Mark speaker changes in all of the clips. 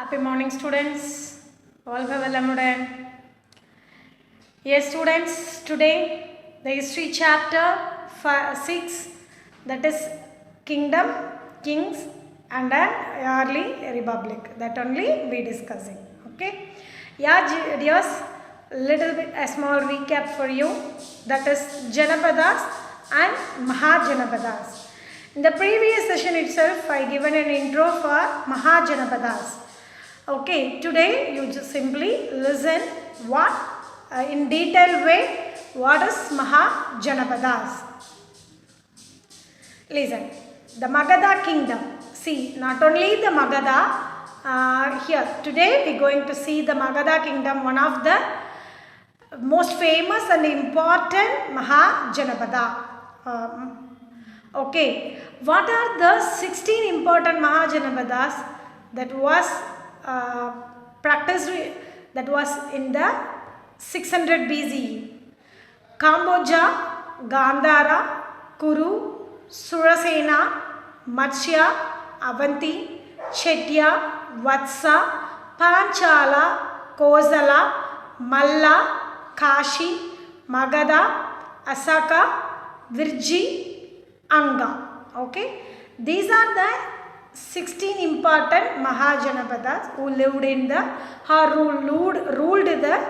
Speaker 1: Happy morning, students. All Velamude. Yes, students, today the history chapter 6, that is Kingdom, Kings and an Early Republic. That only we discussing. Okay. Yeah, dears, little bit a small recap for you. That is Janapadas and Mahajanapadas. In the previous session itself, I given an intro for Mahajanapadas. Okay, today you just simply listen what in detailed way what is Mahajanapadas. Listen, the Magadha kingdom. See, not only the Magadha, here today we are going to see the Magadha kingdom, one of the most famous and important Mahajanapada. Okay, what are the 16 important Mahajanapadas that was practiced, that was in the 600 BCE? Kamboja, Gandhara, Kuru, Surasena, Matsya, Avanti, Chetya, Vatsa, Panchala, Kosala, Malla, Kashi, Magadha, Asaka, Virji, Anga. Okay, these are the 16 important Mahajanapadas who lived in the or ruled the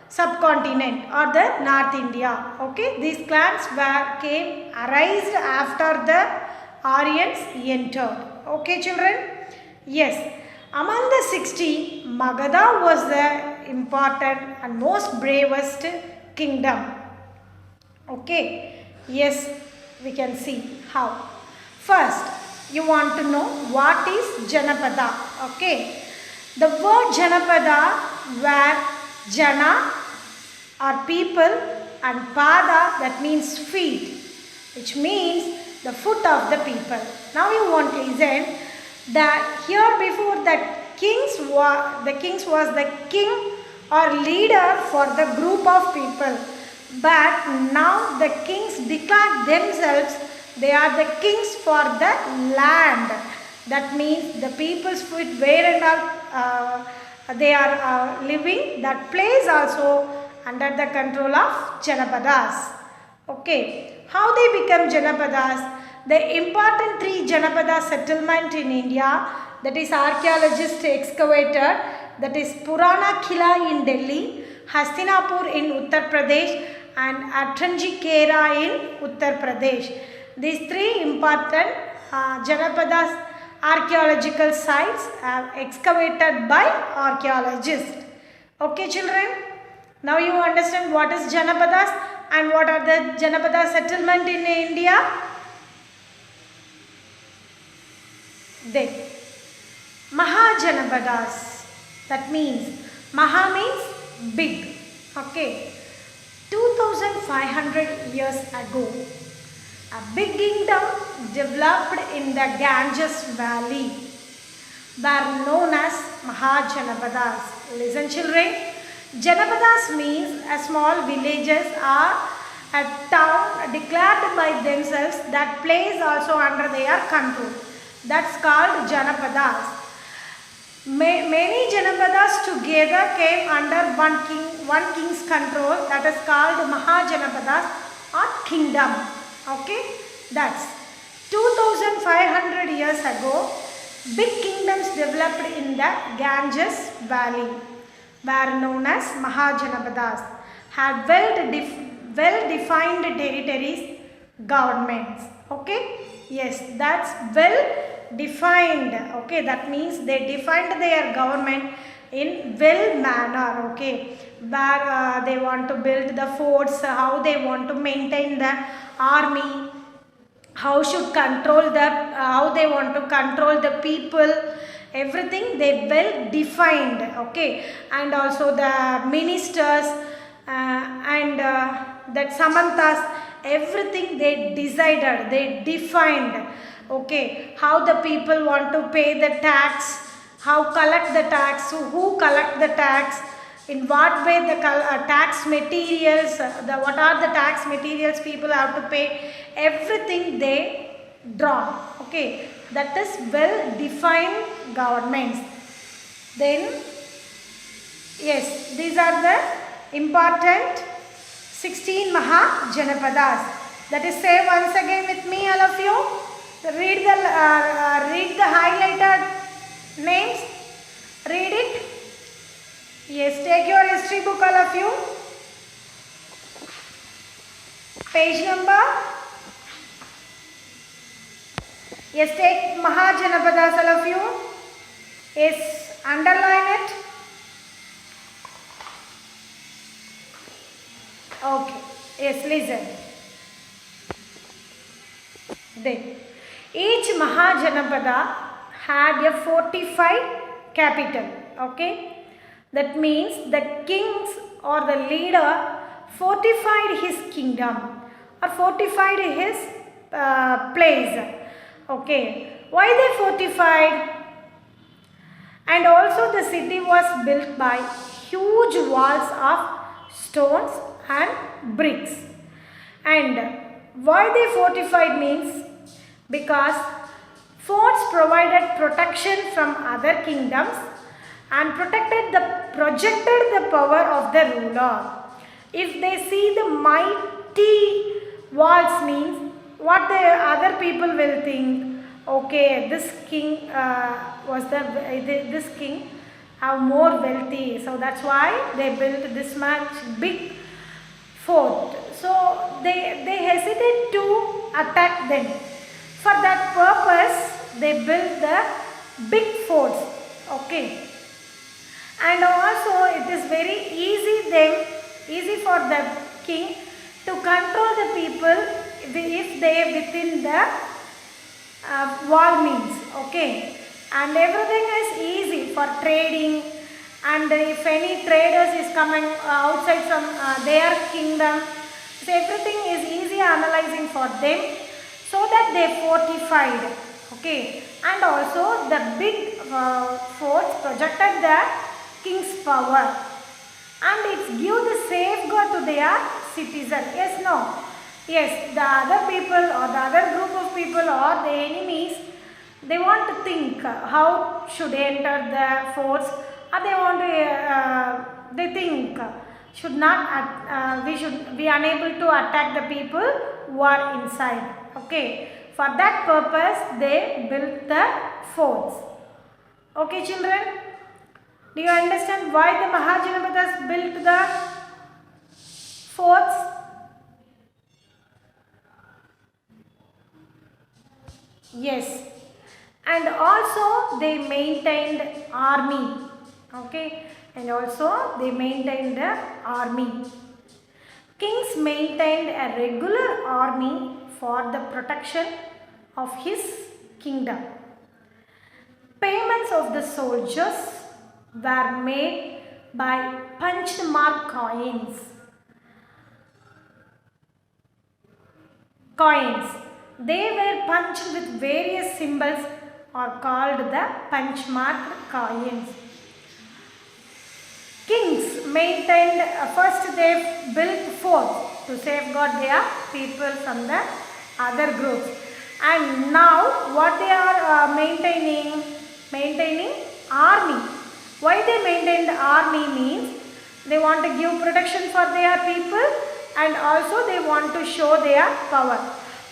Speaker 1: subcontinent or the North India. Okay, these clans came arised after the Aryans entered. Okay, children. Yes, among the 16, Magadha was the important and most bravest kingdom. Okay, yes, we can see how. First, you want to know what is Janapada. Okay, the word Janapada, where Jana are people and Pada, that means feet, which means the foot of the people. Now you want to listen that here before that kings was the king or leader for the group of people. But now the kings declare themselves they are the kings for the land. That means the people's foot where and all they are living, that place also under the control of Janapadas. Okay, how they become Janapadas? The important 3 Janapada settlement in India, that is archaeologists excavated, that is Purana Kila in Delhi, Hastinapur in Uttar Pradesh and Atranji Kera in Uttar Pradesh. These 3 important Janapadas archaeological sites are excavated by archaeologists. Okay, children? Now you understand what is Janapadas and what are the Janapada settlement in India? They Mahajanapadas, that means Maha means big. Okay, 2500 years ago, a big kingdom developed in the Ganges Valley were known as Mahajanapadas. Listen, children, Janapadas means a small villages or a town declared by themselves that place also under their control. That's called Janapadas. Many Janapadas together came under one king's control, that is called Mahajanapadas or kingdom. Okay, that's 2500 years ago, big kingdoms developed in the Ganges Valley were known as Mahajanapadas, had well-defined territories, governments. Okay, yes, that's well defined. Okay, that means they defined their government in well manner. Okay, where they want to build the forts, how they want to maintain the army, how should control the how they want to control the people, everything they well defined. Okay, and also the ministers and that samantas, everything they decided, they defined. Okay, how the people want to pay the tax, how collect the tax, who collect the tax, in what way the tax materials, what are the tax materials people have to pay, everything they draw. Okay, that is well defined governments. Then, yes, these are the important 16 Mahajanapadas. That is, say once again with me, all of you. Read the highlighted names. Read it. Yes, take your history book, all of you. Page number. Yes, take Mahajanapadas, all of you. Yes, underline it. Okay. Yes, listen. Then, each Mahajanapada had a fortified capital. Okay. That means the kings or the leader fortified his kingdom or fortified his place. Okay. Why they fortified? And also the city was built by huge walls of stones and bricks. And why they fortified means because forts provided protection from other kingdoms and projected the power of the ruler. If they see the mighty walls means what the other people will think, okay, this king this king have more wealthy, so that's why they built this much big fort. So they hesitate to attack them. For that purpose, they built the big forts. Okay. And also it is very easy for the king to control the people if they within the wall means. Okay. And everything is easy for trading, and if any traders is coming outside from their kingdom, so everything is easy analyzing for them, so that they fortified. Okay. And also the big forts projected the king's power, and it give the safeguard to their citizen. Yes, no? Yes, the other people or the other group of people or the enemies, they want to think how should enter the forts, or they want to they think should not we should be unable to attack the people who are inside. Okay, for that purpose they built the forts. Okay, children, do you understand why the Mahajanapadas built the forts? Yes. And also they maintained army. Okay. And also they maintained the army. Kings maintained a regular army for the protection of his kingdom. Payments of the soldiers were made by punched mark coins. They were punched with various symbols or called the punch marked coins. Kings maintained, first they built forts to safeguard their people from the other groups. And now what they are maintaining army. Why they maintained army means they want to give protection for their people, and also they want to show their power.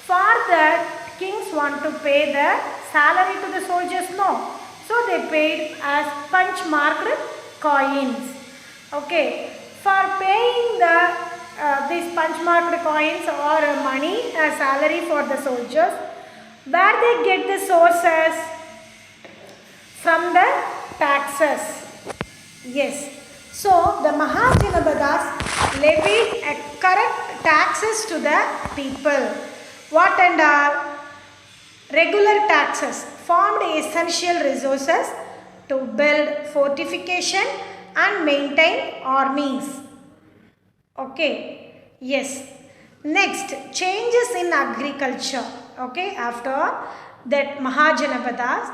Speaker 1: For that, kings want to pay the salary to the soldiers? No. So they paid as punch marked coins. Okay. For paying these punch marked coins or money as salary for the soldiers, where they get the sources? From the taxes. Yes. So the Mahajanapadas levied a correct taxes to the people. What and all? Regular taxes formed essential resources to build fortification and maintain armies. Okay. Yes. Next, changes in agriculture. Okay. After that Mahajanapadas,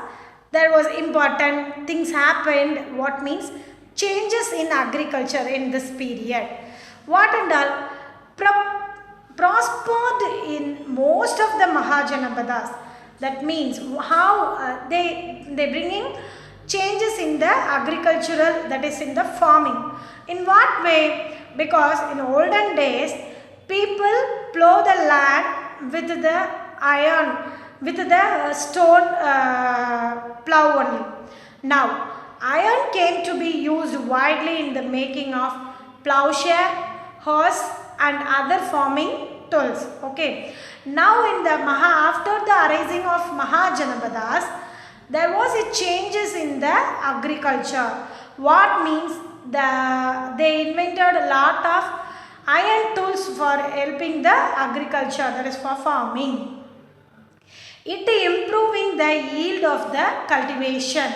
Speaker 1: there was important things happened. What means? Changes in agriculture in this period. What and all? Prospered in most of the Mahajanapadas. That means how they bringing changes in the agricultural, that is in the farming. In what way? Because in olden days, people plow the land with the iron, with the stone plow only. Now, iron came to be used widely in the making of plowshare, horse and other farming tools. Okay. Now in the after the arising of Mahajanapadas, there was a changes in the agriculture. What means they invented a lot of iron tools for helping the agriculture, that is for farming. It improving the yield of the cultivation.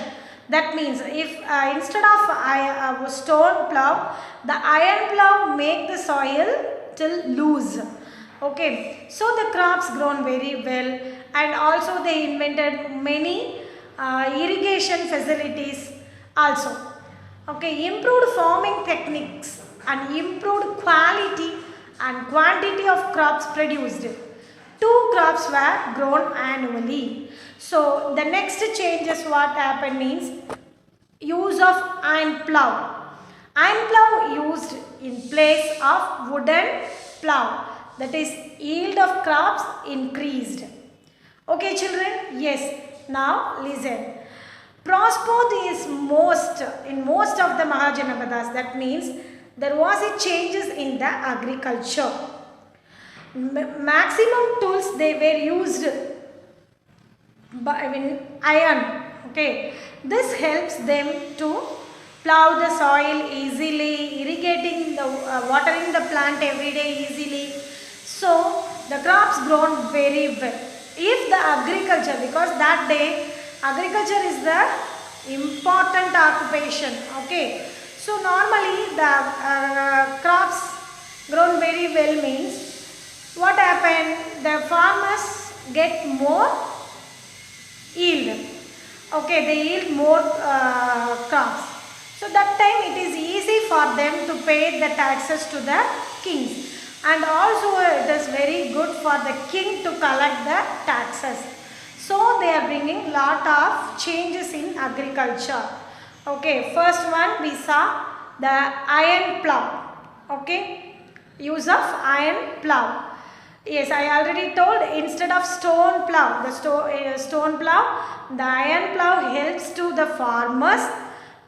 Speaker 1: That means if instead of a stone plow, the iron plow make the soil till loose. Okay, so the crops grown very well, and also they invented many irrigation facilities also. Okay, improved farming techniques and improved quality and quantity of crops produced. 2 crops were grown annually. So the next changes what happened means use of iron plow. Iron plow used in place of wooden plow. That is, yield of crops increased. Okay children? Yes. Now listen. Prospered is in most of the Mahajanapadas. That means there was a changes in the agriculture. Maximum tools they were used by iron. Okay. This helps them to plow the soil easily, irrigating the watering the plant every day easily. So the crops grown very well. If the agriculture, because that day agriculture is the important occupation. Okay. So normally the crops grown very well means what happened? The farmers get more yield. Okay, they yield more crops. So that time it is easy for them to pay the taxes to the kings. And also it is very good for the king to collect the taxes. So they are bringing lot of changes in agriculture. Okay, first one we saw the iron plow. Okay, use of iron plow. Yes, I already told, instead of stone plow, the stone plow, the iron plow helps to the farmers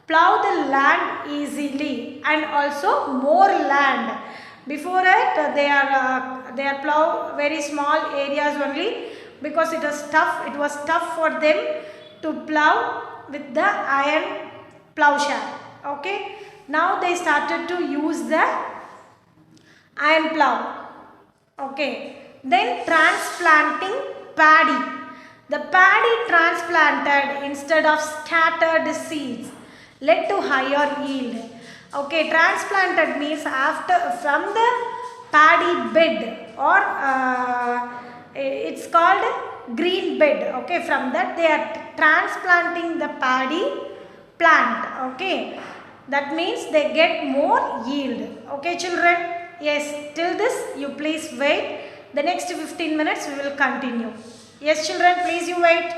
Speaker 1: plow the land easily and also more land. Before it, they are plow very small areas only, because it was tough for them to plow with the iron plowshare. Okay, now they started to use the iron plow. Okay, then transplanting paddy. The paddy transplanted instead of scattered seeds led to higher yield. Okay, transplanted means from the paddy bed, or it's called green bed. Okay, from that they are transplanting the paddy plant. Okay, that means they get more yield. Okay children? Yes, till this you please wait. The next 15 minutes we will continue. Yes children, please you wait.